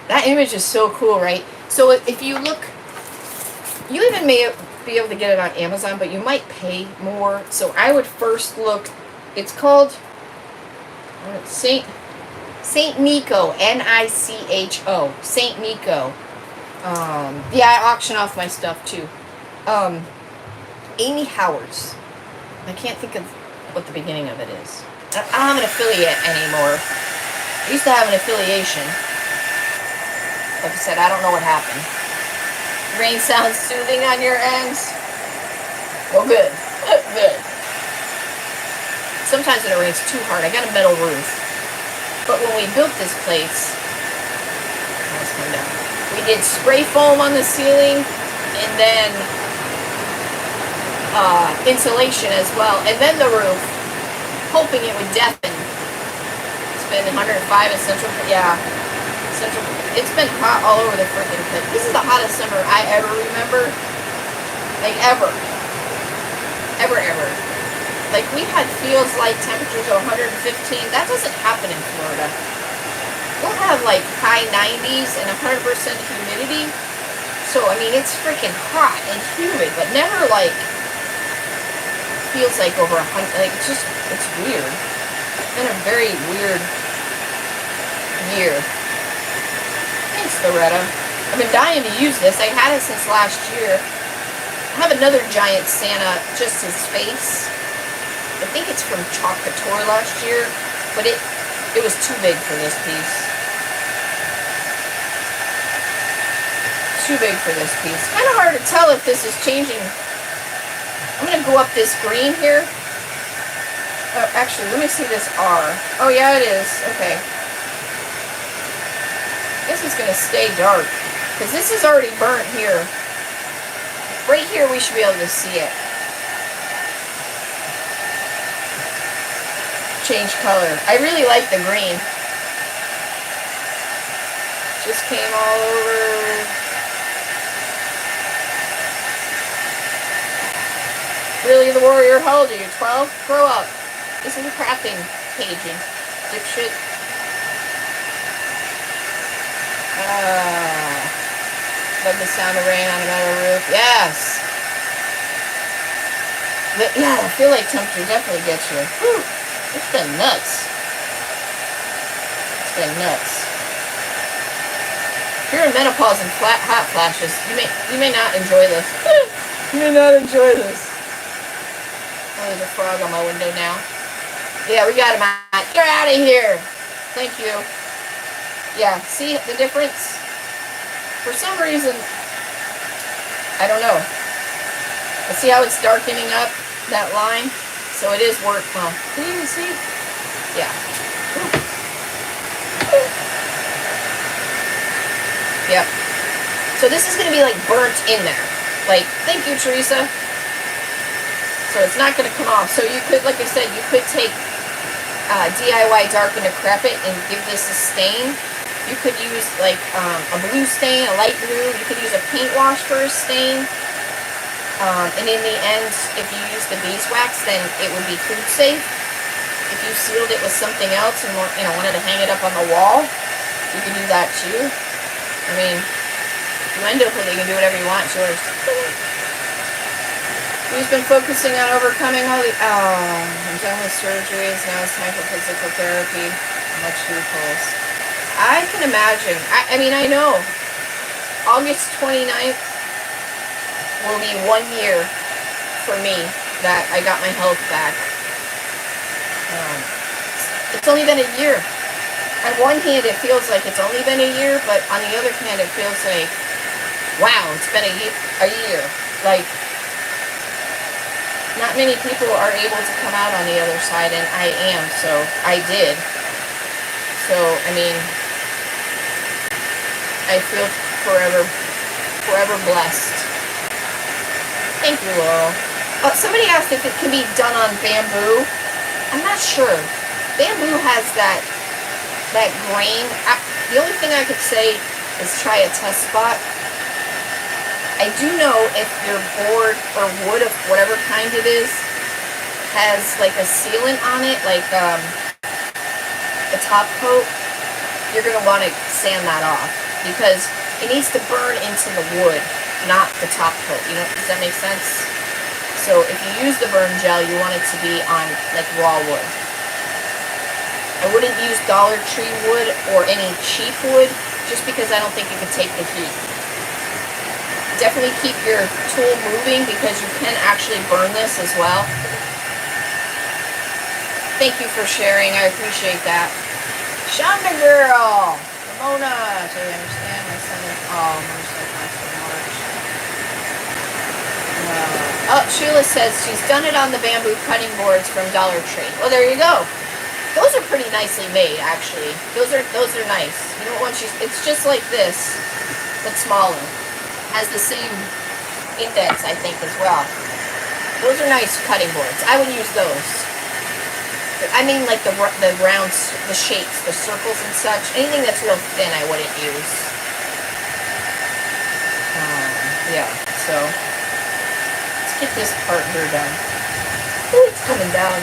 Speaker 1: That image is so cool, right? So if you look, you even may be able to get it on Amazon, but you might pay more. So I would first look, it's called Saint Nico, Nicho, Saint Nico. Yeah, I auction off my stuff too. Amy Howard's. I can't think of what the beginning of it is. I don't have an affiliate anymore. I used to have an affiliation. Like I said, I don't know what happened. Rain sounds soothing on your ends. Well, good. Good. Sometimes when it rains too hard, I got a metal roof. But when we built this place, let's come down. We did spray foam on the ceiling, and then insulation as well, and then the roof, hoping it would deafen. It's been 105 in Central. Yeah, Central. It's been hot all over the freaking place. This is the hottest summer I ever remember. Like ever. Like, we had feels like temperatures of 115. That doesn't happen in Florida. We'll have, like, high 90s and 100% humidity. So, I mean, it's freaking hot and humid, but never, like, feels like over 100. Like, it's weird. It's been a very weird year. Thanks, Loretta. I've been dying to use this. I had it since last year. I have another giant Santa, just his face. I think it's from Chalk Couture last year, but it was too big for this piece. Too big for this piece. Kind of hard to tell if this is changing. I'm going to go up this green here. Oh, actually, let me see this R. Oh, yeah, it is. Okay. I guess it's going to stay dark, because this is already burnt here. Right here, we should be able to see it. Change color. I really like the green. Just came all over. Really, the warrior? How old are you? 12? Grow up. This is a crafting paging. Dipshit. Love the sound of rain on a metal roof. Yes. But yeah, I feel like temperature definitely gets you. Whew. It's been nuts. It's been nuts. If you're in menopause and hot flashes, you may not enjoy this. You may not enjoy this. Oh, there's a frog on my window now. Yeah, we got him out. Get out of here. Thank you. Yeah, see the difference? For some reason, I don't know. But see how it's darkening up that line? So it is work. Well, can you even see? Yeah. Yep. So this is going to be like burnt in there. Like, thank you, Teresa. So it's not going to come off. So you could, like I said, you could take DIY Dark and Decrepit and give this a stain. You could use like a blue stain, a light blue. You could use a paint wash for a stain. And in the end, if you use the beeswax, then it would be food safe. If you sealed it with something else and wanted to hang it up on the wall, you can do that too. I mean, if you end up with it, you can do whatever you want. It's yours. We've been focusing on overcoming all the... I'm done with surgeries. Now it's time for physical therapy. Much loopholes. I can imagine. I mean, I know. August 29th will be 1 year for me that I got my health back. It's only been a year. On one hand, it feels like it's only been a year, but on the other hand, it feels like, wow, it's been a year. Like, not many people are able to come out on the other side, and I am, so I did. So, I mean, I feel forever blessed. Thank you, Laurel. Somebody asked if it can be done on bamboo. I'm not sure. Bamboo has that grain. The only thing I could say is try a test spot. I do know if your board or wood of whatever kind it is has like a sealant on it, like a top coat, you're going to want to sand that off because it needs to burn into the wood, not the top coat. You know, does that make sense? So if you use the burn gel, you want it to be on like raw wood. I wouldn't use Dollar Tree wood or any cheap wood just because I don't think it could take the heat. Definitely keep your tool moving because you can actually burn this as well. Thank you for sharing. I appreciate that. Shonda girl. Ramona. So you understand my son is oh, Sheila says she's done it on the bamboo cutting boards from Dollar Tree. Well, there you go. Those are pretty nicely made, actually. Those are nice. You know what? It's just like this, but smaller. Has the same index, I think, as well. Those are nice cutting boards. I would use those. I mean, like the rounds, the shapes, the circles and such. Anything that's real thin, I wouldn't use. Yeah. So let's get this part here done. Ooh, it's coming down.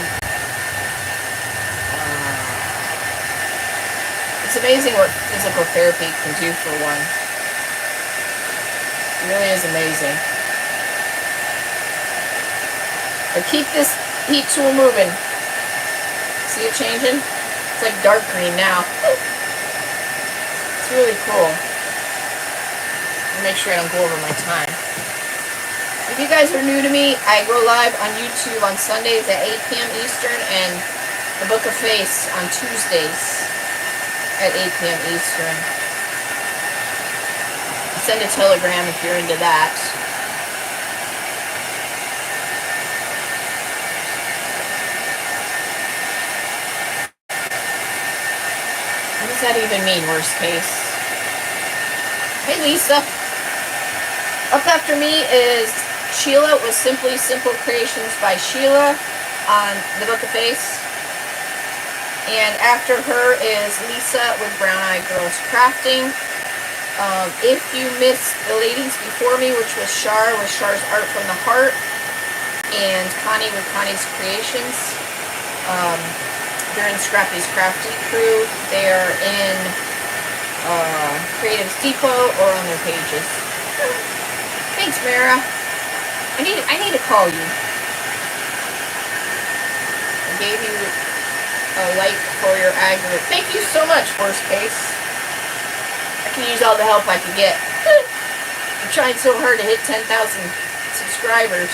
Speaker 1: It's amazing what physical therapy can do for one. It really is amazing. But keep this heat tool moving. See it changing? It's like dark green now. It's really cool. I'll make sure I don't go over my time. If you guys are new to me, I go live on YouTube on Sundays at 8 p.m. Eastern and the Book of Face on Tuesdays at 8 p.m. Eastern. Send a telegram if you're into that. What does that even mean, worst case? Hey, Lisa. Up after me is Sheila with Simply Simple Creations by Sheila on the Book of Face. And after her is Lisa with Brown Eye Girls Crafting. If you missed the ladies before me, which was Shar with Shar's Art from the Heart, and Connie with Connie's Creations, they're in Scrappy's Crafty Crew. They're in Creatives Depot or on their pages. Thanks, Mara. I need to call you. I gave you a like for your aggregate. Thank you so much, worst case. I can use all the help I can get. I'm trying so hard to hit 10,000 subscribers.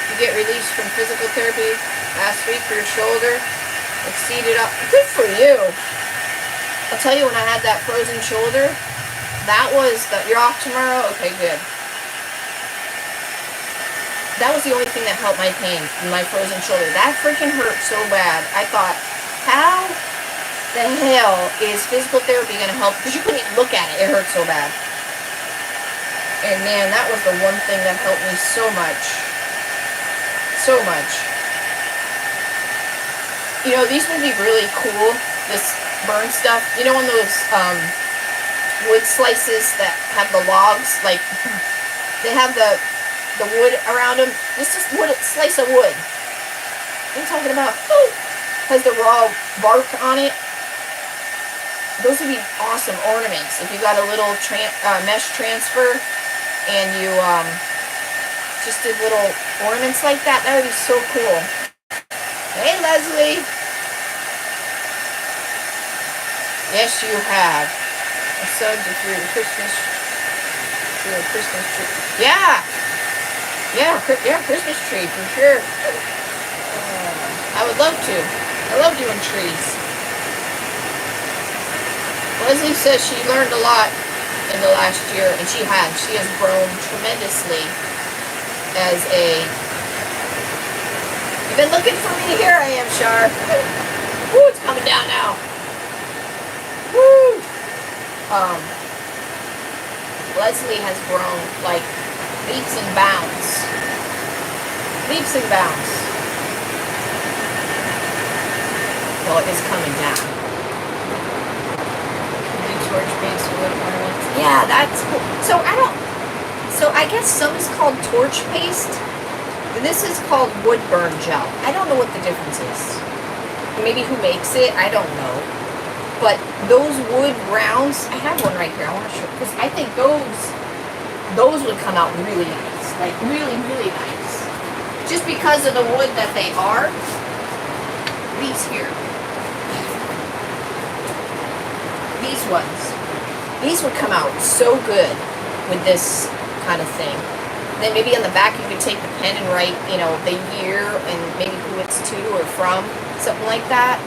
Speaker 1: You get released from physical therapy last week for your shoulder. Exceeded up. Good for you. I'll tell you, when I had that frozen shoulder, that was you're off tomorrow? Okay, good. That was the only thing that helped my pain, my frozen shoulder. That freaking hurt so bad. I thought, how the hell is physical therapy going to help? Because you couldn't even look at it. It hurt so bad. And man, that was the one thing that helped me so much. So much. You know, these would be really cool, this burn stuff. You know, when those wood slices that have the logs, like, they have the wood around them. This is wood, slice of wood. What I'm talking about? Has the raw bark on it. Those would be awesome ornaments. If you got a little mesh transfer and you just did little ornaments like that, that would be so cool. Hey, Leslie. Yes, you have. A sub if you're a Christmas tree. Yeah. Yeah, Christmas tree for sure. I would love to. I love doing trees. Leslie says she learned a lot in the last year, and she has. She has grown tremendously as a... You've been looking for me? Here I am, Shar. Woo, it's coming down now. Woo! Leslie has grown like leaps and bounds. Leaps and bounds. Well, it is coming down. Torch-based wood ornaments. Yeah, that's cool. So I guess some is called torch paste. This is called wood burn gel. I don't know what the difference is. Maybe who makes it, I don't know. But those wood rounds, I have one right here. I want to show, because I think those would come out really nice. Like really, really nice. Just because of the wood that they are. These here. These ones. These would come out so good with this kind of thing. And then maybe on the back you could take the pen and write, you know, the year and maybe who it's to or from, something like that.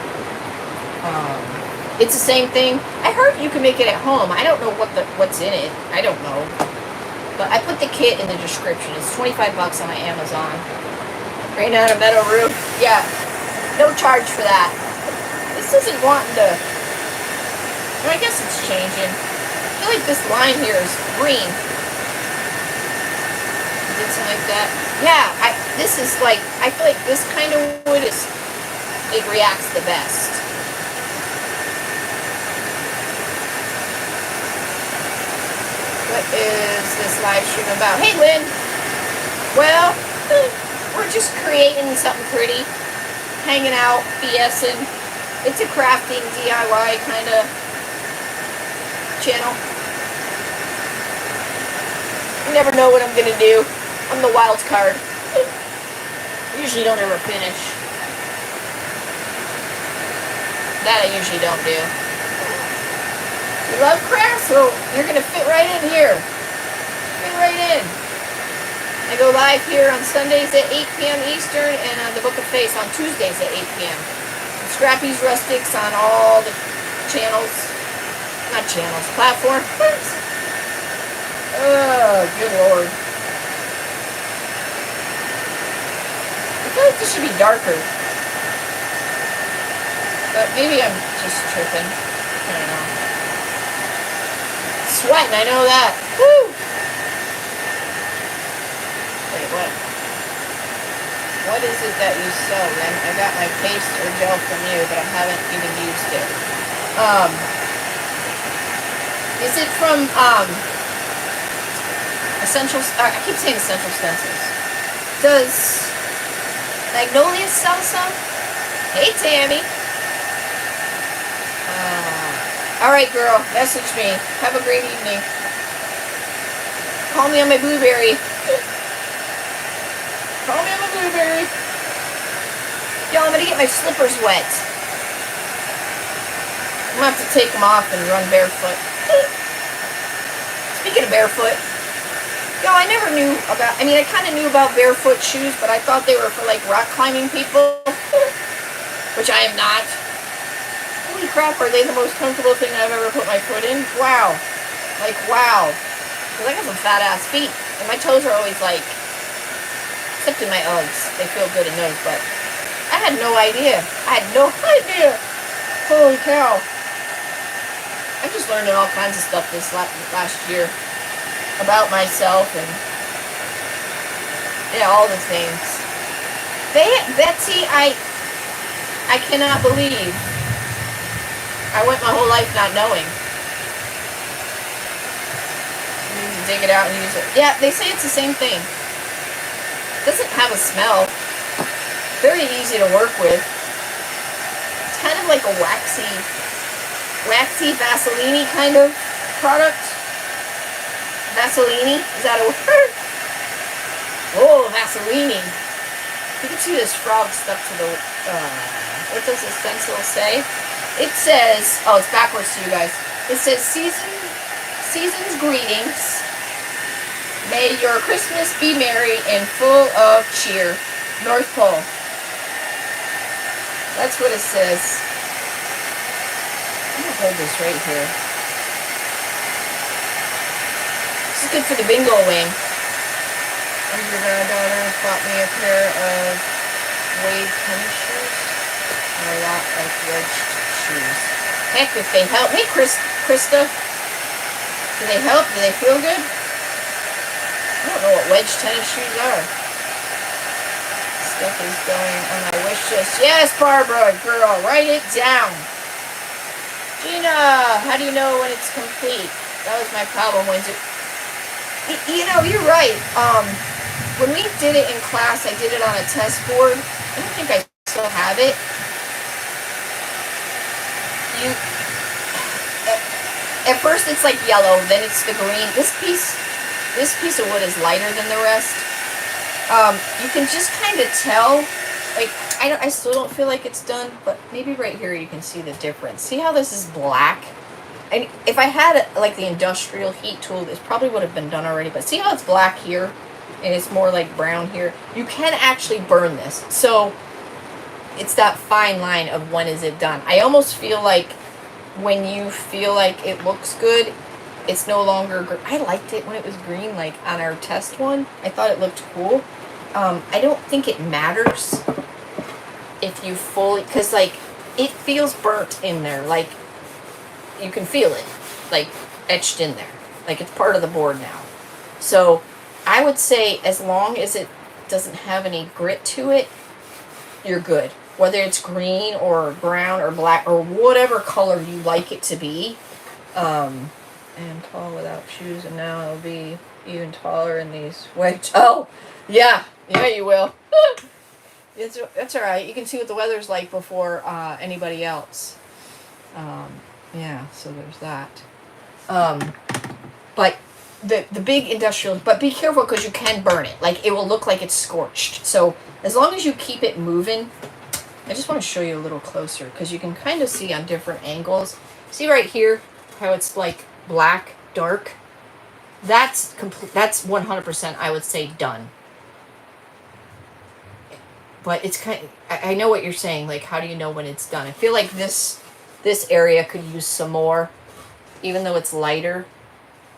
Speaker 1: It's the same thing. I heard you can make it at home. I don't know what's in it. I don't know. But I put the kit in the description. It's 25 bucks on my Amazon. Right now, a metal roof. Yeah, no charge for that. This isn't wanting to. Well, I guess it's changing. I feel like this line here is green. Did something like that. Yeah, this is like, I feel like this kind of wood is, it reacts the best. What is this live stream about? Hey, Lynn. Well, we're just creating something pretty. Hanging out, BSing. It's a crafting DIY kind of channel. You never know what I'm going to do. I'm the wild card. Usually don't ever finish. That I usually don't do. You love crafts? Well, you're going to fit right in here. Fit right in. I go live here on Sundays at 8 p.m. Eastern and on the Book of Face on Tuesdays at 8 p.m. Scrappy's Rustics on all the channels. Not channels, platforms. Oh, good lord. I feel like this should be darker. But maybe I'm just tripping. I don't know. Sweating, I know that. Woo! Wait, what? What is it that you sell, then? I got my paste or gel from you, but I haven't even used it. Is it from, Essential, I keep saying Essential Stencils. Does Magnolia sell some? Hey, Tammy. Alright, girl, message me. Have a great evening. Call me on my blueberry. Call me on my blueberry. Y'all, I'm gonna get my slippers wet. I'm gonna have to take them off and run barefoot. Speaking of barefoot, y'all, I never knew about, I mean, I kind of knew about barefoot shoes, but I thought they were for, like, rock climbing people, which I am not. Holy crap, are they the most comfortable thing I've ever put my foot in? Wow. Like, wow. Because I got some fat-ass feet, and my toes are always, like, except in my Uggs. They feel good in those, but I had no idea. I had no idea. Holy cow. I'm just learning all kinds of stuff this last year about myself and, yeah, all the things. Betsy, I cannot believe I went my whole life not knowing. You need to dig it out and use it. Yeah, they say it's the same thing. It doesn't have a smell. Very easy to work with. It's kind of like a waxy Vaseline kind of product. Vaseline? Is that a word? Oh, Vaseline. You can see this frog stuck to the, what does the stencil say? It says, oh, it's backwards to you guys. It says, season's greetings. May your Christmas be merry and full of cheer. North Pole. That's what it says. I'm going to hold this right here. This is good for the bingo wing. Your granddaughter bought me a pair of Wade tennis shoes. And a lot of wedged shoes. Heck, if they help. Hey, Krista. Do they help? Do they feel good? I don't know what wedge tennis shoes are. Stuff is going on my wish list. Yes, Barbara, girl, write it down. Gina, how do you know when it's complete? That was my problem. You know, you're right. When we did it in class, I did it on a test board. I don't think I still have it. At first it's like yellow, then it's the green. This piece of wood is lighter than the rest. You can just kind of tell. Like, I still don't feel like it's done, but maybe right here you can see the difference. See how this is black? And if I had like the industrial heat tool, this probably would have been done already. But see how it's black here and it's more like brown here? You can actually burn this. So it's that fine line of when is it done. I almost feel like when you feel like it looks good, it's no longer I liked it when it was green, like on our test one. I thought it looked cool. I don't think it matters if you fully, because like it feels burnt in there, like you can feel it like etched in there, like it's part of the board now. So I would say as long as it doesn't have any grit to it, you're good. Whether it's green or brown or black or whatever color you like it to be. And tall without shoes, and now it'll be even taller in these wedge. Oh, yeah, you will. That's all right. You can see what the weather's like before anybody else. Yeah, so there's that. But the big industrial, but be careful because you can burn it. Like it will look like it's scorched. So as long as you keep it moving, I just want to show you a little closer because you can kind of see on different angles. See right here how it's like black, dark. That's complete. That's 100%. I would say done. But it's kind of, I know what you're saying. Like, how do you know when it's done? I feel like this area could use some more, even though it's lighter.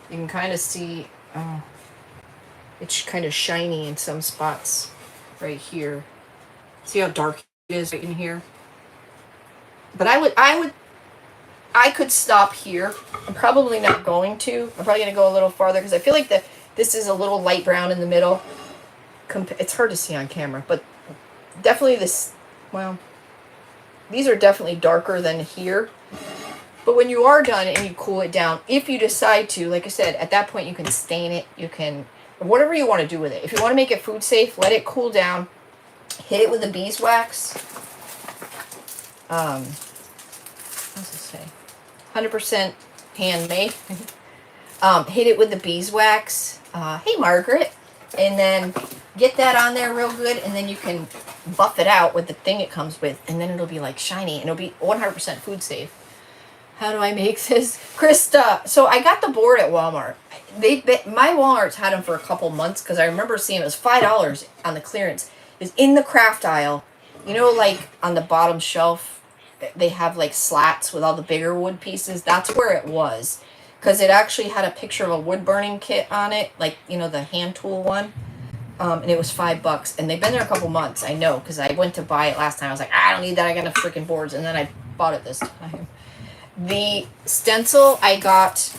Speaker 1: You can kind of see it's kind of shiny in some spots right here. See how dark it is right in here? But I could stop here. I'm probably not going to. I'm probably going to go a little farther because I feel like this is a little light brown in the middle. It's hard to see on camera, but definitely this, well, these are definitely darker than here. But when you are done and you cool it down, if you decide to, like I said, at that point you can stain it. You can, whatever you want to do with it. If you want to make it food safe, let it cool down. Hit it with the beeswax. What does it say? 100% handmade. Hit it with the beeswax. Hey, Margaret. And then get that on there real good, and then you can buff it out with the thing it comes with, and then it'll be like shiny, and it'll be 100% food safe. How do I make this? Krista, so I got the board at Walmart. My Walmart's had them for a couple months, because I remember seeing it was $5 on the clearance. It's in the craft aisle. You know, like on the bottom shelf, they have like slats with all the bigger wood pieces. That's where it was. Because it actually had a picture of a wood burning kit on it, like, you know, the hand tool one. And it was $5. And they've been there a couple months, I know, because I went to buy it last time. I was like, I don't need that. I got enough freaking boards. And then I bought it this time. The stencil I got,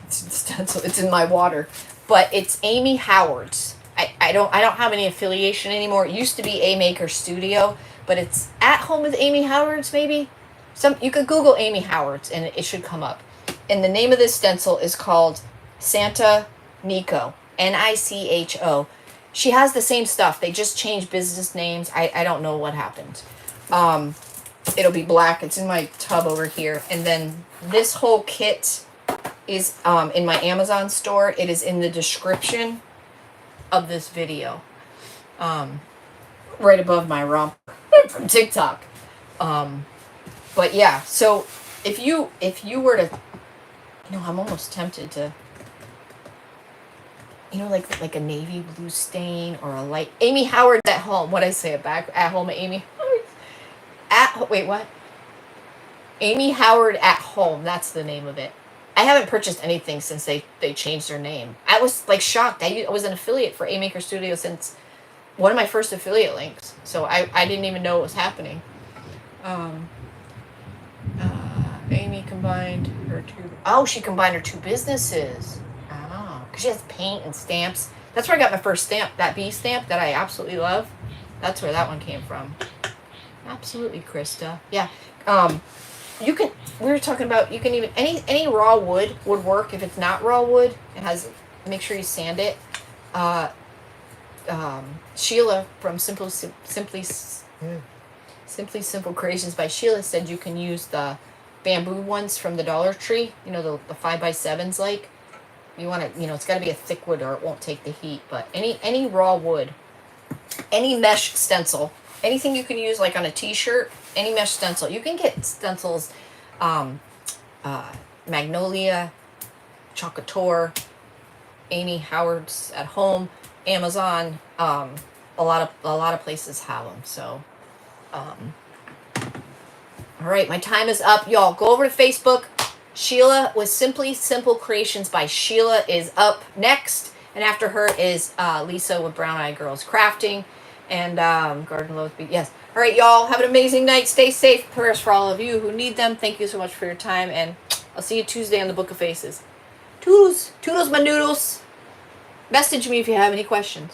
Speaker 1: it's in my water, but it's Amy Howard's. I don't have any affiliation anymore. It used to be A Maker Studio, but it's At Home with Amy Howard's, maybe. You could Google Amy Howard's and it should come up. And the name of this stencil is called Santa Nico. Nicho. She has the same stuff. They just changed business names. I don't know what happened. It'll be black. It's in my tub over here. And then this whole kit is in my Amazon store. It is in the description of this video. Right above my romper from TikTok. But yeah, so if you were to, you know, I'm almost tempted to, you know, like a navy blue stain or a light. Amy Howard's At Home. What'd I say it back? At Home, Amy. Wait, what? Amy Howard At Home. That's the name of it. I haven't purchased anything since they changed their name. I was like shocked. I was an affiliate for A Maker Studio since one of my first affiliate links. So I didn't even know it was happening. Amy combined her two. Oh, she combined her two businesses. Oh, because she has paint and stamps. That's where I got my first stamp, that bee stamp that I absolutely love. That's where that one came from. Absolutely, Krista. Yeah. You can. We were talking about you can even any raw wood would work. If it's not raw wood, it has. Make sure you sand it. Sheila from Simply Simple Creations by Sheila said you can use the bamboo ones from the Dollar Tree. You know, the 5x7s, like. You want to, you know, it's got to be a thick wood or it won't take the heat. But any raw wood, any mesh stencil, anything you can use like on a t-shirt, any mesh stencil. You can get stencils Magnolia, Chocator, Amy Howard's at Home, Amazon. A lot of places have them. So, all right, my time is up, y'all. Go over to Facebook. Sheila with Simply Simple Creations by Sheila is up next, and after her is Lisa with Brown Eyed Girls Crafting, and Garden Loathby. Yes. All right, y'all. Have an amazing night. Stay safe. Prayers for all of you who need them. Thank you so much for your time, and I'll see you Tuesday on the Book of Faces. Toodles, toodles, my noodles. Message me if you have any questions.